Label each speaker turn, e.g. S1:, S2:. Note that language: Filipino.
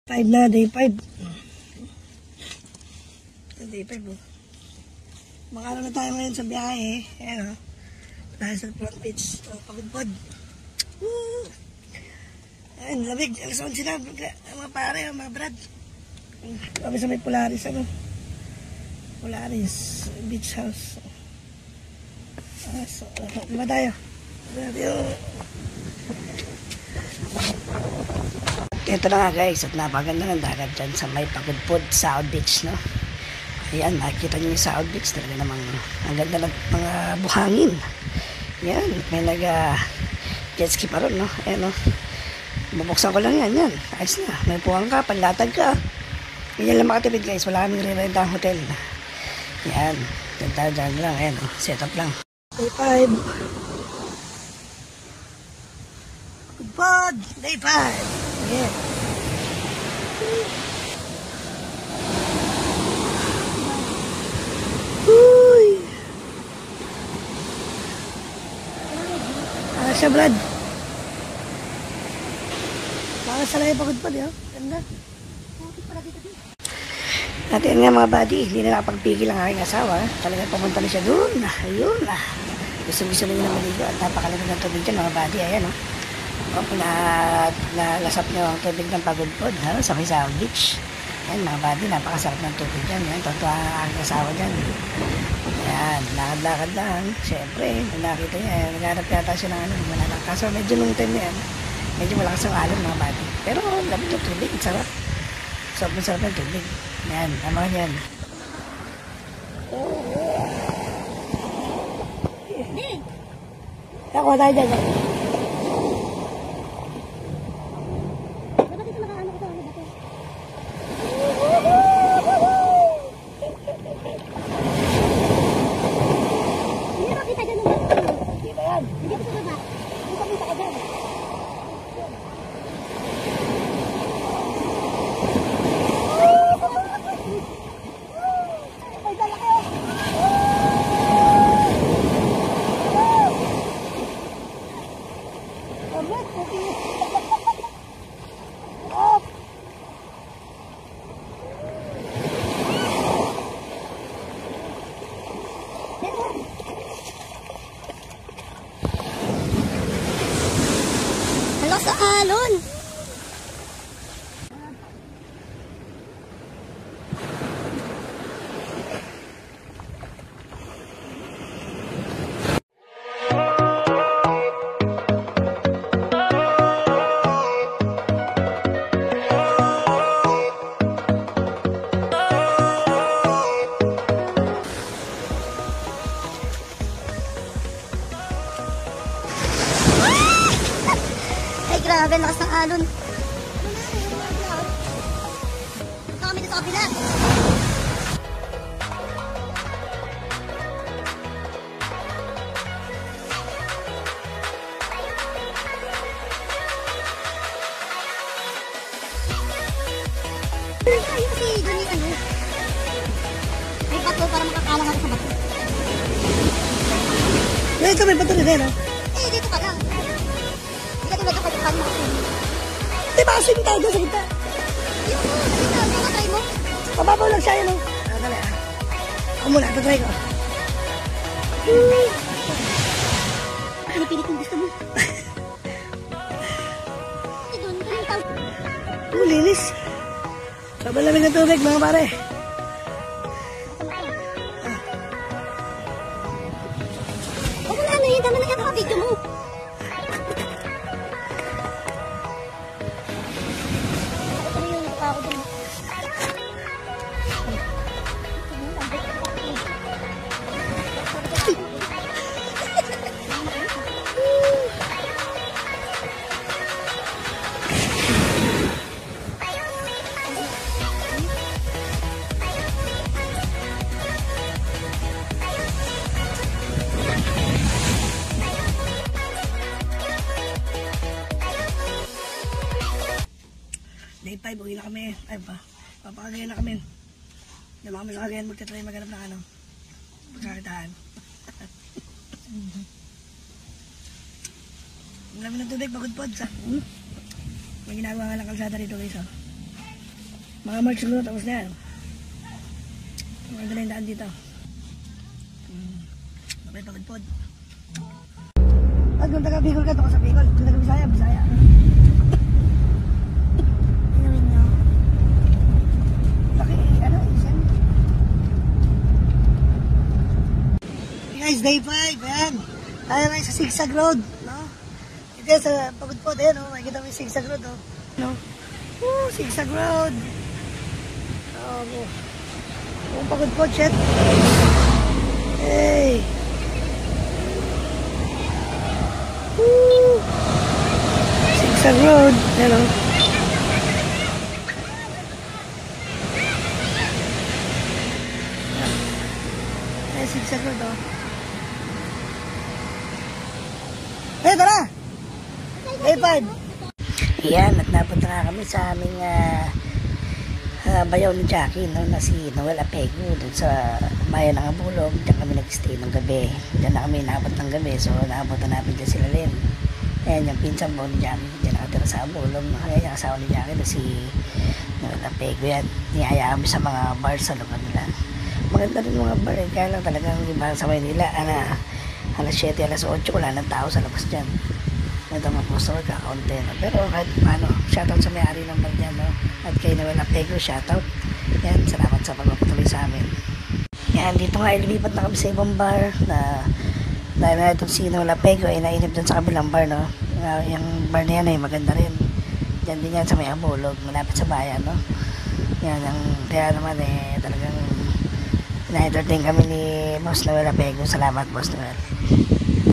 S1: 5 na, day 5. Day 5 oh. Makano na tayo ngayon sa biyahe. Ayan oh. Dahil sa front page. Oh, pagod-pod. Woo! Ayan, lamig. Alas 11 na. Mga pare, mga brad. Kami sa may Polaris, ano? Polaris Beach House. So, diba tayo? Ito na nga guys, at napaganda ng dagat dyan sa may Pagudpod, South Beach, no? Ayan, nakikita nyo yung South Beach, talaga namang ang ganda ng mga buhangin. Yan, may jet ski pa ron, no? Ayan, no? Bubuksan ko lang yan, ayos na, may puwang ka, panlatag ka. Yan lang makatipid guys, wala kaming re-renta ang hotel. Yan, ganda dyan lang, ayan, no? Set up lang. Day 5. Pagudpod, Day 5. Ayan. Uy. Siya Brad. Baka salay Pagudpod yun. Ganda. Natin nga mga buddy, hindi na nakapagpigil ang aking asawa. Talagang pumunta na siya doon. Ayun. Gusto na niya na maligo at napakalamig ng tubig dyan mga buddy. Ayan o. Nalasap nyo ang tubig ng Pagudpod sa may South Beach. Ayan mga buddy, napakasarap ng tubig dyan. Ayan, tonto ang aking asawa dyan. Ayan, lakad-lakad lang. Siyempre, nakita niya, naghanap yata siya ng mananang. Kaso medyo nung time na yan, medyo malakas ang alon mga buddy. Pero lamig ng tubig, sarap. Sarap ng tubig. Ayan, tama yan. Ako tayo dyan.
S2: Hala sa alon. Grabe, lakas ng alon. Ito kami na sa kapila. Ayun kasi doon yung ano. May bato para makakalang ako sa bato.
S1: Ito may bato rin, no?
S2: Eh, dito pa lang.
S1: Di ba kasi tayo doon sa gitna?
S2: Yung try mo?
S1: Mababaw lang siya yun, no? Dali Ako muna, tatry ko.
S2: Pinipilit kung gusto mo.
S1: Linis. Sobrang lamig ng tubig, mga pare.
S2: Huwag mo na ano yun, dami na yung video mo.
S1: Day 5, uwi na kami. Ay pa, papakagayan na kami. Diba kami sa kagayan, magtatry maghanap ng ano, pagkakitaan. Ang dami ng tubig, Pagudpod sa. May ginagawa nga lang kalsada rito guys. Mga March siguro, tapos na yan. Maganda na yung daan dito. Mabay pagod-pod. At kung taga-Bicol ka, ito ka sa Bicol. Kung taga-Bisaya, Bisaya.
S2: Inumin nyo.
S1: Laki, ano, isang. Hey guys, day 5, ayan. Tayo na sa Sigsag Road, no? Ito yan sa pagod-pod, ayan, no? Makikita mo yung Sigsag Road, no? No? Sigsag Road. Kung pagod-pod, shit. Hey. Woo! Sigsag Road, ayan, no? Ayan, Sigsag Road, oh. Hey, tara! Day 5. Yan, at napunta na kami sa aming bayaw ni Jackie, no, na si Noel Apego, dun sa bayan ng Abulog. Diyan kami nag-stay ng gabi. Diyan na kami naabot ng gabi, so naabot na namin dyan sila Len. Ayan, yung pinsan mo ni Jackie, dyan nakatira sa Abulog. Ayan, yung asawa ni Jackie na si Noel Apego. Yan, niyaya kami sa mga bar sa lugar nila. Maganda rin mga bar, eh. Kaya lang talagang iba sa Maynila, alas 7, alas 8, wala ng tao sa labas dyan. Ito mga customer, kakaunti, no? Pero kahit paano, shoutout sa may-ari ng bar dyan, no? At kay Noel Apego, shoutout. Yan, salamat sa pagpapatuloy sa amin. Yan, dito nga ililipat na kami sa ibang bar na dahil na itong si Noel Apego ay nainip dun sa kabilang bar, no? Yung bar na yan ay maganda rin. Diyan din yan sa may Abulog, malapit sa bayan, no? Yan, kaya naman talagang na-entertain kami ni Boss Noel Apego. Salamat, Boss Noel.